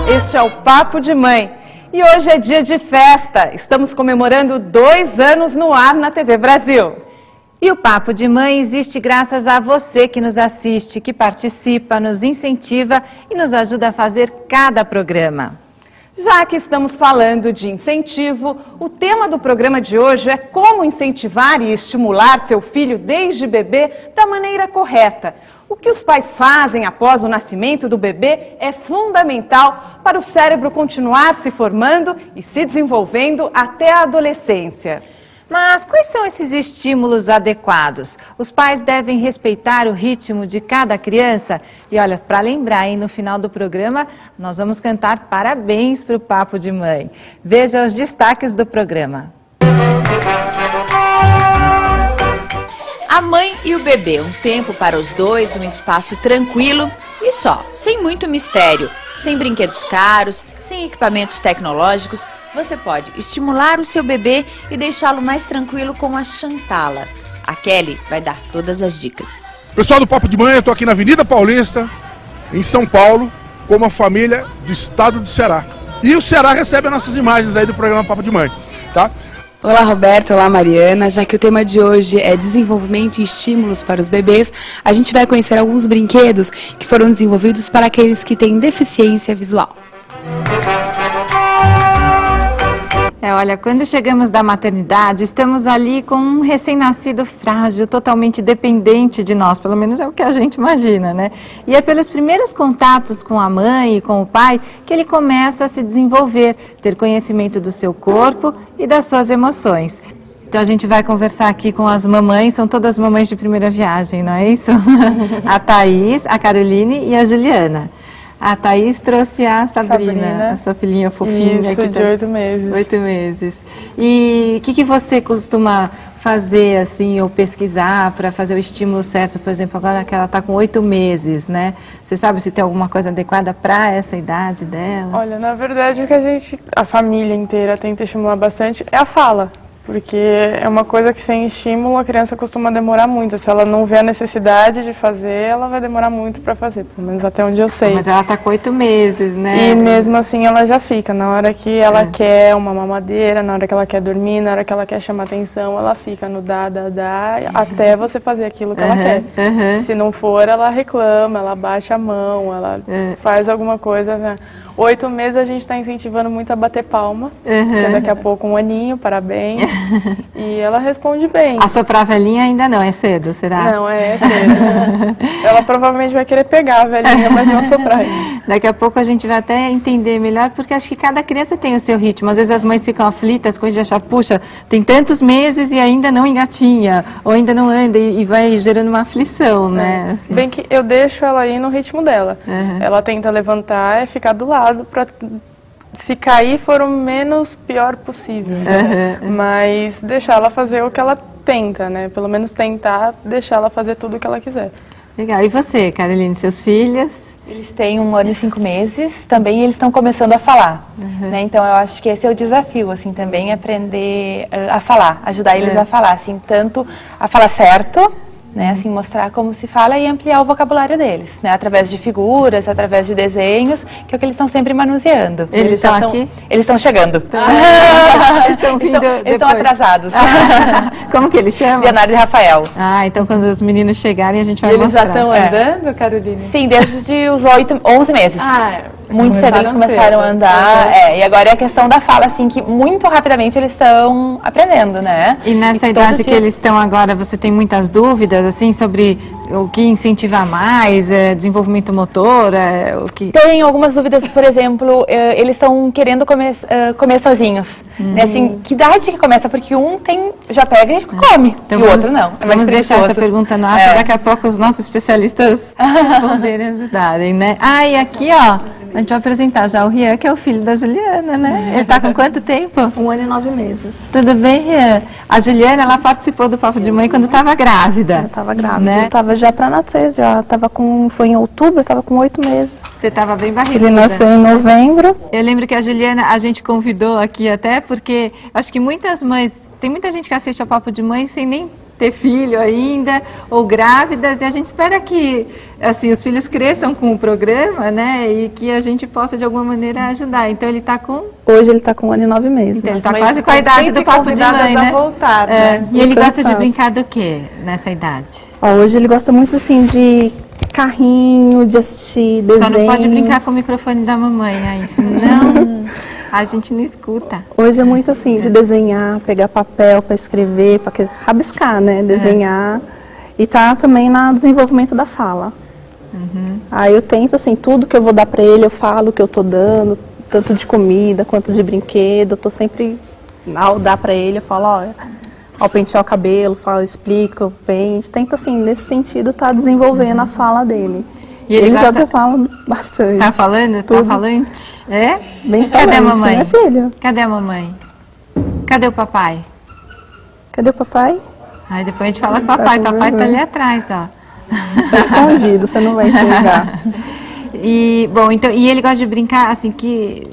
Este é o Papo de Mãe. E hoje é dia de festa. Estamos comemorando 2 anos no ar na TV Brasil. E o Papo de Mãe existe graças a você que nos assiste, que participa, nos incentiva e nos ajuda a fazer cada programa. Já que estamos falando de incentivo, o tema do programa de hoje é como incentivar e estimular seu filho desde bebê da maneira correta. O que os pais fazem após o nascimento do bebê é fundamental para o cérebro continuar se formando e se desenvolvendo até a adolescência. Mas quais são esses estímulos adequados? Os pais devem respeitar o ritmo de cada criança? E olha, para lembrar, hein, no final do programa, nós vamos cantar parabéns para o Papo de Mãe. Veja os destaques do programa. A mãe e o bebê, um tempo para os dois, um espaço tranquilo e só, sem muito mistério, sem brinquedos caros, sem equipamentos tecnológicos. Você pode estimular o seu bebê e deixá-lo mais tranquilo com a Chantala. A Kelly vai dar todas as dicas. Pessoal do Papo de Mãe, eu estou aqui na Avenida Paulista, em São Paulo, com uma família do estado do Ceará. E o Ceará recebe as nossas imagens aí do programa Papo de Mãe, tá? Olá Roberto, olá Mariana, já que o tema de hoje é desenvolvimento e estímulos para os bebês, a gente vai conhecer alguns brinquedos que foram desenvolvidos para aqueles que têm deficiência visual. Olha, quando chegamos da maternidade, estamos ali com um recém-nascido frágil, totalmente dependente de nós, pelo menos é o que a gente imagina, né? E é pelos primeiros contatos com a mãe e com o pai que ele começa a se desenvolver, ter conhecimento do seu corpo e das suas emoções. Então a gente vai conversar aqui com as mamães, são todas mamães de primeira viagem, não é isso? A Thaís, a Caroline e a Juliana. A Thaís trouxe a Sabrina, a sua filhinha fofinha. Isso, de 8 meses. 8 meses. E o que você costuma fazer, assim, ou pesquisar para fazer o estímulo certo? Por exemplo, agora que ela está com 8 meses, né? Você sabe se tem alguma coisa adequada para essa idade dela? Olha, na verdade, o que a família inteira tenta estimular bastante é a fala. Porque é uma coisa que sem estímulo a criança costuma demorar muito. Se ela não vê a necessidade de fazer, ela vai demorar muito para fazer, pelo menos até onde eu sei. Mas ela está com 8 meses, né? E mesmo assim ela já fica. Na hora que ela quer uma mamadeira, na hora que ela quer dormir, na hora que ela quer chamar atenção, ela fica no dá, até você fazer aquilo que ela quer. Se não for, ela reclama, ela baixa a mão, ela faz alguma coisa, né? 8 meses a gente está incentivando muito a bater palma, que é daqui a pouco 1 aninho, parabéns. E ela responde bem. Assoprar a velhinha ainda não, é cedo, será? Não, é cedo. Ela provavelmente vai querer pegar a velhinha, mas não assoprar. Daqui a pouco a gente vai até entender melhor, porque acho que cada criança tem o seu ritmo. Às vezes as mães ficam aflitas com isso de achar, puxa, tem tantos meses e ainda não engatinha, ou ainda não anda, e vai gerando uma aflição, né? Assim. Bem que eu deixo ela ir no ritmo dela. Ela tenta levantar e ficar do lado, para se cair for o menos pior possível, mas deixar ela fazer o que ela tenta, né? Pelo menos tentar deixar ela fazer tudo o que ela quiser. Legal. E você, Caroline, seus filhos? Eles têm 1 ano e 5 meses, também eles estão começando a falar, né? Então eu acho que esse é o desafio, assim, também aprender a falar, ajudar eles a falar, assim, tanto a falar certo, né, assim, mostrar como se fala e ampliar o vocabulário deles, né, através de figuras, através de desenhos, que é o que eles estão sempre manuseando. Eles estão aqui? Eles estão chegando. Eles estão vindo eles estão atrasados. Como que eles chamam? Leonardo e Rafael. Ah, então quando os meninos chegarem a gente vai mostrar. Eles já estão andando, Caroline? Sim, desde os 11 meses. Muito cedo eles começaram a andar, e agora é a questão da fala, assim, que muito rapidamente eles estão aprendendo, né? E nessa idade que eles estão agora, você tem muitas dúvidas, assim, sobre o que incentivar mais, desenvolvimento motor, o que... Tem algumas dúvidas, por exemplo, eles estão querendo comer sozinhos, né? Assim, que idade que começa? Porque um já pega e come, então e o outro não. Vamos deixar essa pergunta no ar, para daqui a pouco os nossos especialistas responderem e ajudarem, né? Ah, e aqui, ó, a gente vai apresentar já o Rian, que é o filho da Juliana, né? Ele tá com quanto tempo? 1 ano e 9 meses. Tudo bem, Rian? A Juliana, ela participou do Papo de Mãe quando estava grávida. Eu estava grávida, né? Eu estava já para nascer, foi em outubro, eu estava com 8 meses. Você estava bem barriguda. Ele nasceu em novembro. Eu lembro que a Juliana, a gente convidou aqui até, porque acho que muitas mães, tem muita gente que assiste ao Papo de Mãe sem nem ter filho ainda, ou grávidas, e a gente espera que, assim, os filhos cresçam com o programa, né, e que a gente possa, de alguma maneira, ajudar. Então, ele está com... Hoje ele está com 1 ano e 9 meses. Então, ele está quase com a idade do papo de mãe, né? Voltar, né? E ele gosta de brincar do quê nessa idade? Ó, hoje ele gosta muito, assim, de carrinho, de assistir desenho. Só não pode brincar com o microfone da mamãe aí, senão a gente não escuta. Hoje é muito assim, de desenhar, pegar papel para escrever, para rabiscar, né? Desenhar. E tá também no desenvolvimento da fala. Aí eu tento, assim, tudo que eu vou dar para ele, eu falo o que eu tô dando, tanto de comida quanto de brinquedo. Eu tô sempre, ao dar para ele, eu falo, ó, ao pentear o cabelo, falo, explico, o pente. Tento, assim, nesse sentido, tá desenvolvendo a fala dele. E ele já tá falando bastante. Tá falando? Tá falante? É? Bem falante, Cadê a mamãe? né, filho? Cadê a mamãe? Cadê o papai? Cadê o papai? Aí depois a gente fala com o papai. Papai tá ali atrás, ó. Tá escondido, você não vai enxergar. E, bom, então, e ele gosta de brincar, assim, que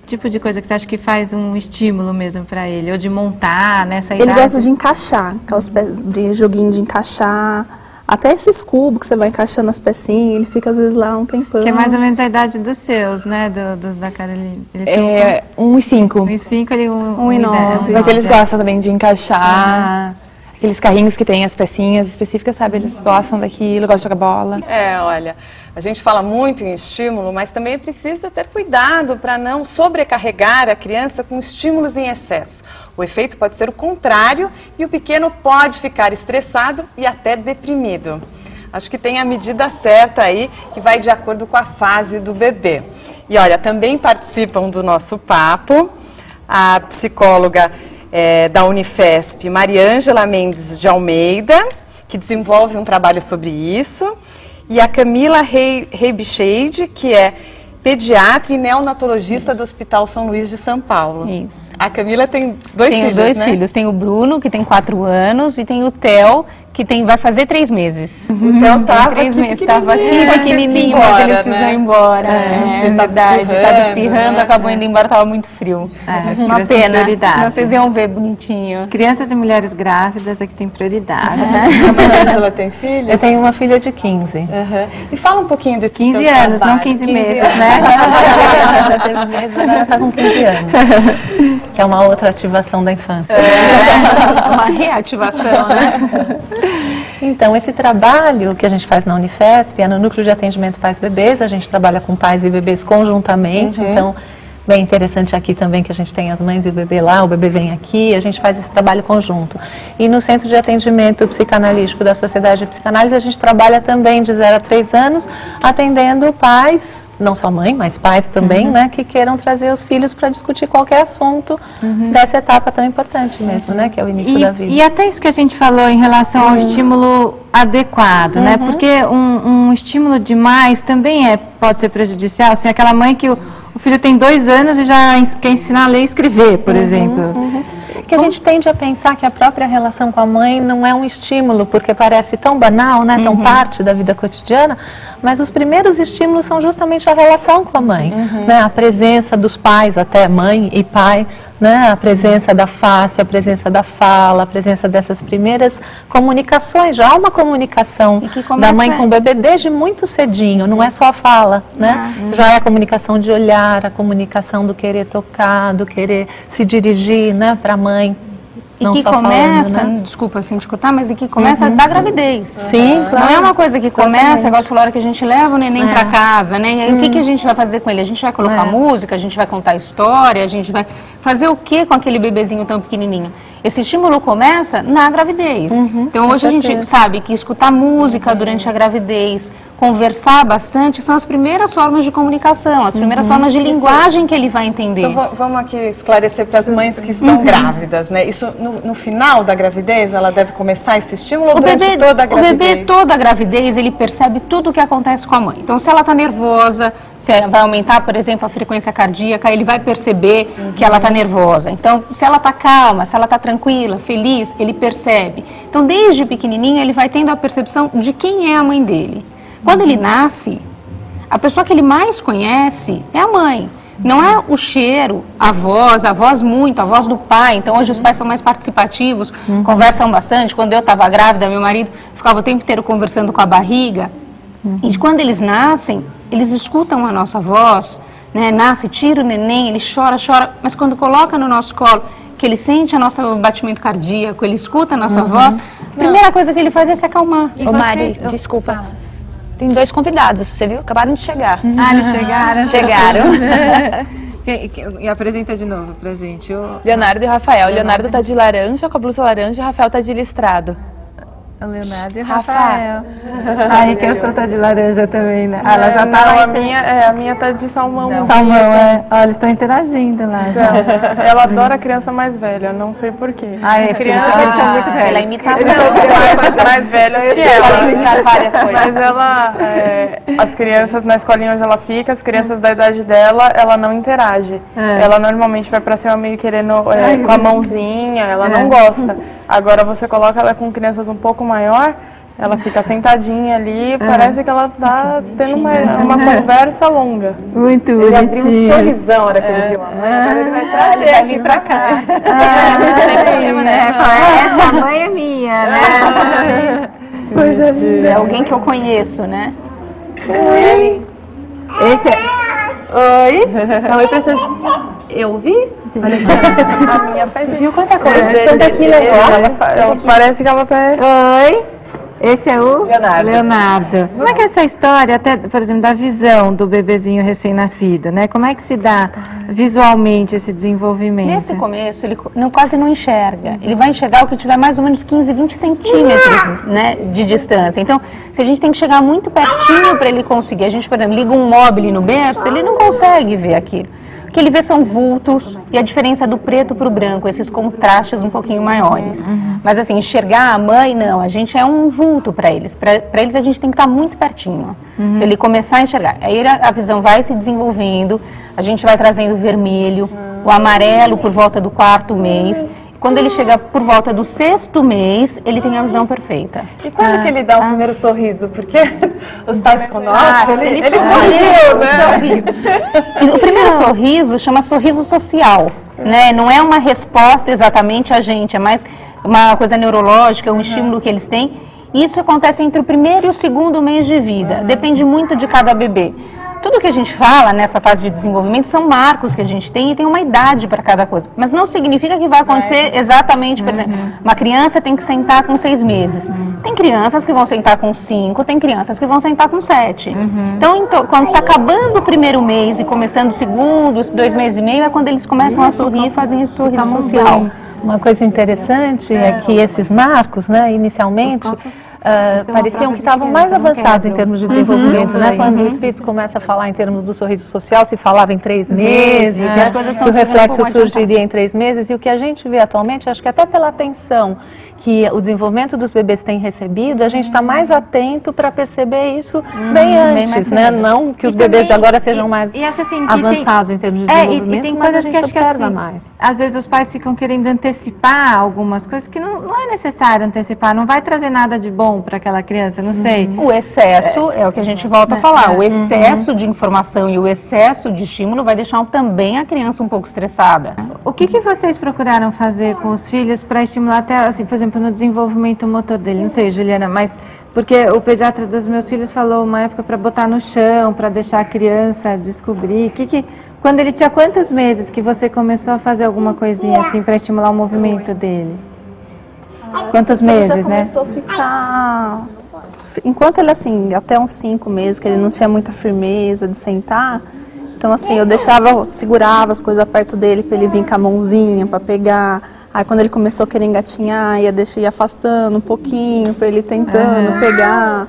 tipo de coisa que você acha que faz um estímulo mesmo pra ele? Ou de montar nessa idade? Ele gosta de encaixar, aquelas joguinhos de encaixar. Até esses cubos que você vai encaixando as pecinhas, ele fica às vezes lá um tempão. Que é mais ou menos a idade dos seus, né? Dos da Caroline. Eles É 1 e 5. 1 e 5, ele 1 e 9. Mas eles gostam também de encaixar. Aqueles carrinhos que tem as pecinhas específicas, sabe? Eles gostam daquilo, gostam de jogar bola. Olha, a gente fala muito em estímulo, mas também é preciso ter cuidado para não sobrecarregar a criança com estímulos em excesso. O efeito pode ser o contrário e o pequeno pode ficar estressado e até deprimido. Acho que tem a medida certa aí, que vai de acordo com a fase do bebê. E olha, também participam do nosso papo a psicóloga da Unifesp, Mariângela Mendes de Almeida, que desenvolve um trabalho sobre isso, e a Camila Reibicheide, que é pediatra e neonatologista do Hospital São Luís de São Paulo. Isso. A Camila tem dois filhos, dois né? filhos. Tem o Bruno, que tem 4 anos, e tem o Theo, que vai fazer 3 meses. O Theo tava 3 aqui meses, estava aqui pequenininho, embora, mas ele precisou ir embora. É verdade, estava espirrando, acabou indo embora, estava muito frio. Uma pena, senão vocês iam ver bonitinho. Crianças e mulheres grávidas é que tem prioridade. A Mariângela tem filho? Eu tenho uma filha de 15. E fala um pouquinho desse 15 seu anos, trabalho. não 15 meses, né? Já teve meses, agora está com 15 anos. Que é uma outra ativação da infância. Uma reativação, né? Então, esse trabalho que a gente faz na Unifesp é no Núcleo de Atendimento Pais-Bebês. A gente trabalha com pais e bebês conjuntamente. Então, bem interessante aqui também que a gente tem as mães e o bebê lá, o bebê vem aqui, a gente faz esse trabalho conjunto. E no Centro de Atendimento Psicanalítico da Sociedade de Psicanálise, a gente trabalha também de 0 a 3 anos, atendendo pais, não só mãe, mas pais também, né, que queiram trazer os filhos para discutir qualquer assunto dessa etapa tão importante mesmo, né, que é o início da vida. E até isso que a gente falou em relação ao estímulo adequado, né, porque um estímulo demais também pode ser prejudicial, assim, aquela mãe que o filho tem 2 anos e já quer ensinar a ler e escrever, por exemplo. Que a gente tende a pensar que a própria relação com a mãe não é um estímulo, porque parece tão banal, né, tão parte da vida cotidiana, mas os primeiros estímulos são justamente a relação com a mãe, né, a presença dos pais, até mãe e pai, né, a presença da face, a presença da fala, a presença dessas primeiras comunicações. Já há uma comunicação da mãe com o bebê desde muito cedinho, não é só a fala, né? Já é a comunicação de olhar, a comunicação do querer tocar, do querer se dirigir, né, para a mãe. E que começa, desculpa assim te cortar, mas que começa da gravidez. Sim, claro. Não é uma coisa que começa, igual você falou, a hora que a gente leva o neném para casa, né? E aí o que a gente vai fazer com ele? A gente vai colocar música, a gente vai contar história, a gente vai fazer o que com aquele bebezinho tão pequenininho? Esse estímulo começa na gravidez. Então hoje a gente sabe que escutar música durante a gravidez, conversar bastante, são as primeiras formas de comunicação, as primeiras formas de linguagem que ele vai entender. Então vamos aqui esclarecer para as mães que estão grávidas, né? Isso no final da gravidez, ela deve começar esse estímulo ou durante toda a gravidez? O bebê, toda a gravidez, ele percebe tudo o que acontece com a mãe. Então, se ela está nervosa, se vai aumentar, por exemplo, a frequência cardíaca, ele vai perceber que ela está nervosa. Então, se ela está calma, se ela está tranquila, feliz, ele percebe. Então, desde pequenininho, ele vai tendo a percepção de quem é a mãe dele. Quando ele nasce, a pessoa que ele mais conhece é a mãe. Não é o cheiro, a voz muito, a voz do pai. Então hoje os pais são mais participativos, conversam bastante. Quando eu estava grávida, meu marido ficava o tempo inteiro conversando com a barriga. E quando eles nascem, eles escutam a nossa voz, né? Nasce, tira o neném, ele chora, mas quando coloca no nosso colo, que ele sente o nosso batimento cardíaco, ele escuta a nossa voz, a primeira coisa que ele faz é se acalmar. Ô Mari, desculpa. Tem 2 convidados, você viu? Acabaram de chegar. Ah, eles chegaram? Chegaram. E apresenta de novo pra gente. Leonardo e Rafael. Leonardo tá de laranja, com a blusa laranja, e Rafael tá de listrado. O Leonardo e o Rafael. Ai, que eu sou tá de laranja também, né? Ela já tá lá. A minha tá de salmão. Salmão, é. Olha, eles estão interagindo lá já. Ela adora a criança mais velha, não sei porquê. Ai, criança eles são muito velhos. Ela imita crianças mais velhas que ela. Mas ela, as crianças na escolinha onde ela fica, as crianças da idade dela, ela não interage. Ela normalmente vai pra cima meio querendo com a mãozinha, ela não gosta. Agora você coloca ela com crianças um pouco maior, ela fica sentadinha ali, parece que ela tá tendo uma conversa longa. Muito bonitinho. Ele abriu um sorrisão na hora que ele viu a mãe, agora ele vai trazer, ele vai vir pra cá. Essa mãe é minha, né? Coisa linda. É alguém que eu conheço, né? Oi. Esse é... Oi? Oi, professor. Eu vi? A minha faz isso. Viu quanta coisa? Senta aqui, legal. Parece que ela tá... Oi? Esse é o Leonardo. Como é que é essa história, até, por exemplo, da visão do bebezinho recém-nascido, né? Como é que se dá visualmente esse desenvolvimento? Nesse começo, ele quase não enxerga. Ele vai enxergar o que tiver mais ou menos 15, 20 centímetros, né, de distância. Então, se a gente tem que chegar muito pertinho para ele conseguir, a gente, por exemplo, liga um móvel no berço, ele não consegue ver aquilo. O que ele vê são vultos e a diferença do preto para o branco, esses contrastes um pouquinho maiores. Mas assim, enxergar a mãe, não, a gente é um vulto para eles. Para eles a gente tem que estar muito pertinho, para ele começar a enxergar. Aí a visão vai se desenvolvendo, a gente vai trazendo o vermelho, o amarelo por volta do 4º mês. Quando ele chega por volta do 6º mês, ele tem a visão perfeita. E quando que ele dá o primeiro sorriso? Porque os pais ficam, nossa, ele sorriu. O primeiro sorriso chama sorriso social, né? Não é uma resposta exatamente a gente, é mais uma coisa neurológica, um estímulo que eles têm. Isso acontece entre o 1º e o 2º mês de vida, depende muito de cada bebê. Tudo que a gente fala nessa fase de desenvolvimento são marcos que a gente tem e tem uma idade para cada coisa. Mas não significa que vai acontecer exatamente, por exemplo, uma criança tem que sentar com 6 meses. Tem crianças que vão sentar com 5, tem crianças que vão sentar com 7. Então, quando está acabando o 1º mês e começando o 2º, os 2 meses e meio, é quando eles começam a sorrir e fazem esse sorriso social. Uma coisa interessante é que esses marcos, né, inicialmente, pareciam que estavam mais avançados em termos de desenvolvimento, né? Quando o Spitz começa a falar em termos do sorriso social, se falava em 3 meses, e as coisas que o reflexo surgiria em 3 meses, e o que a gente vê atualmente, acho que até pela atenção que o desenvolvimento dos bebês tem recebido, a gente está mais atento para perceber isso bem antes, né? Não que os bebês de agora sejam mais avançados em termos de desenvolvimento, e tem mas coisas a que gente acho que observa assim, mais. Às vezes os pais ficam querendo antecipar algumas coisas que não é necessário antecipar, não vai trazer nada de bom para aquela criança, não sei. O excesso é o que a gente volta a falar, o excesso de informação e o excesso de estímulo vai deixar também a criança um pouco estressada. O que vocês procuraram fazer com os filhos para estimular até, assim, por exemplo, no desenvolvimento motor dele? Não sei, Juliana, mas porque o pediatra dos meus filhos falou uma época para botar no chão, para deixar a criança descobrir. Quando ele tinha quantos meses que você começou a fazer alguma coisinha assim para estimular o movimento dele? Quantos meses, ele já começou a ficar... Enquanto ele, assim, até uns 5 meses, que ele não tinha muita firmeza de sentar, então, assim, eu segurava as coisas perto dele para ele vir com a mãozinha para pegar. Aí, quando ele começou a querer engatinhar, ia afastando um pouquinho para ele tentando pegar.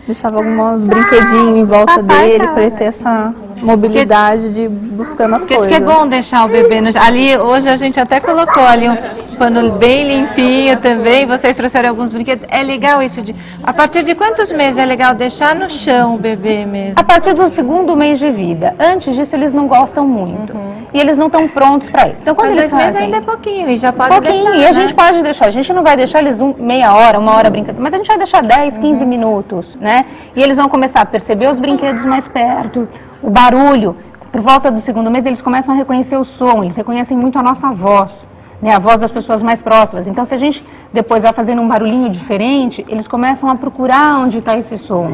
Deixava alguns brinquedinhos em volta dele para ele ter essa mobilidade de buscando as coisas. Que é bom deixar o bebê ali. Hoje a gente até colocou ali um pano bem limpinho também. Vocês trouxeram alguns brinquedos. É legal isso de... A partir de quantos meses é legal deixar no chão o bebê mesmo? A partir do 2º mês de vida. Antes disso eles não gostam muito. E eles não estão prontos para isso. Então quando eles fazem... 2 meses ainda é pouquinho e já pode deixar, e a gente pode deixar. A gente não vai deixar eles meia hora, 1 hora brincando. Mas a gente vai deixar 10, 15 minutos, né? E eles vão começar a perceber os brinquedos mais perto. O barulho, por volta do 2º mês, eles começam a reconhecer o som, eles reconhecem muito a nossa voz, né, a voz das pessoas mais próximas. Então, se a gente depois vai fazendo um barulhinho diferente, eles começam a procurar onde está esse som.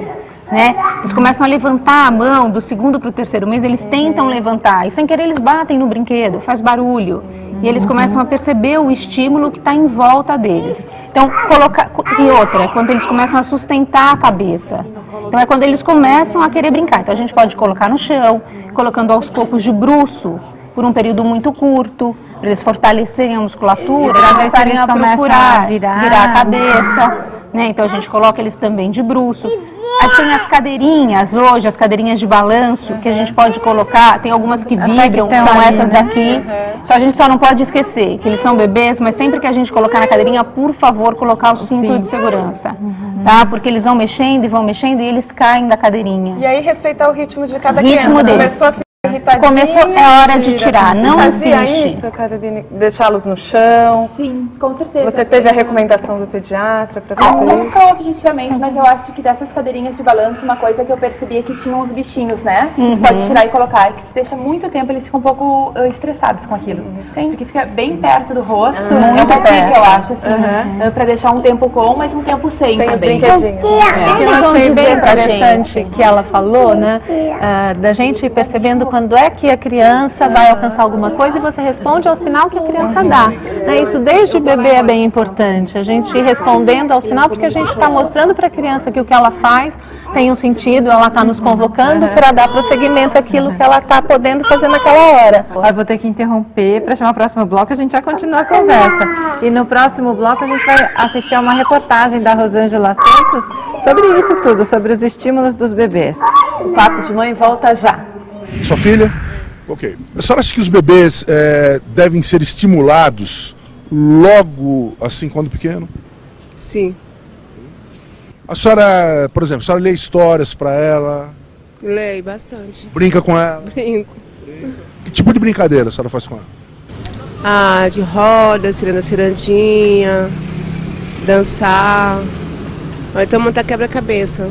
Né? Eles começam a levantar a mão do 2º para o 3º mês, eles tentam levantar e sem querer eles batem no brinquedo, faz barulho e eles começam a perceber o estímulo que está em volta deles. Então, e outra, quando eles começam a sustentar a cabeça. Então é quando eles começam a querer brincar. Então a gente pode colocar no chão, colocando aos poucos de bruço por um período muito curto, para eles fortalecerem a musculatura, para começarem a procurar virar a cabeça. Né? Então a gente coloca eles também de bruço. Aí tem as cadeirinhas hoje, as cadeirinhas de balanço, que a gente pode colocar, tem algumas que vibram, que são essas daqui. A gente só não pode esquecer que eles são bebês, mas sempre que a gente colocar na cadeirinha, por favor, colocar o cinto de segurança. Tá? Porque eles vão mexendo e eles caem da cadeirinha. E aí respeitar o ritmo de cada criança. Deles. Começou, é hora de tirar, não insiste. Isso, Caroline, deixá-los no chão? Sim, com certeza. Você teve a recomendação do pediatra para fazer isso? Nunca objetivamente, mas eu acho que dessas cadeirinhas de balanço, uma coisa que eu percebi é que tinham uns bichinhos, né? Que pode tirar e colocar, e que se deixa muito tempo, eles ficam um pouco estressados com aquilo. Sim. Porque fica bem perto do rosto, muito perto, eu acho, assim, para deixar um tempo com, mas um tempo sem também. Eu achei bem interessante que ela falou, né? Da gente percebendo quando é que a criança vai alcançar alguma coisa e você responde ao sinal que a criança dá. Isso desde o bebê é bem importante, a gente ir respondendo ao sinal, porque a gente está mostrando para a criança que o que ela faz tem um sentido, ela está nos convocando para dar prosseguimento àquilo que ela está podendo fazer naquela hora. Eu vou ter que interromper para chamar o próximo bloco, a gente já continua a conversa. E no próximo bloco a gente vai assistir a uma reportagem da Rosângela Santos sobre isso tudo, sobre os estímulos dos bebês. O Papo de Mãe volta já. Sua filha? Ok. A senhora acha que os bebês devem ser estimulados logo assim quando pequeno? Sim. A senhora, por exemplo, a senhora lê histórias para ela? Leio bastante. Brinca com ela? Brinco. Que tipo de brincadeira a senhora faz com ela? Ah, de roda, cirandinha, dançar, ou então montar quebra-cabeça.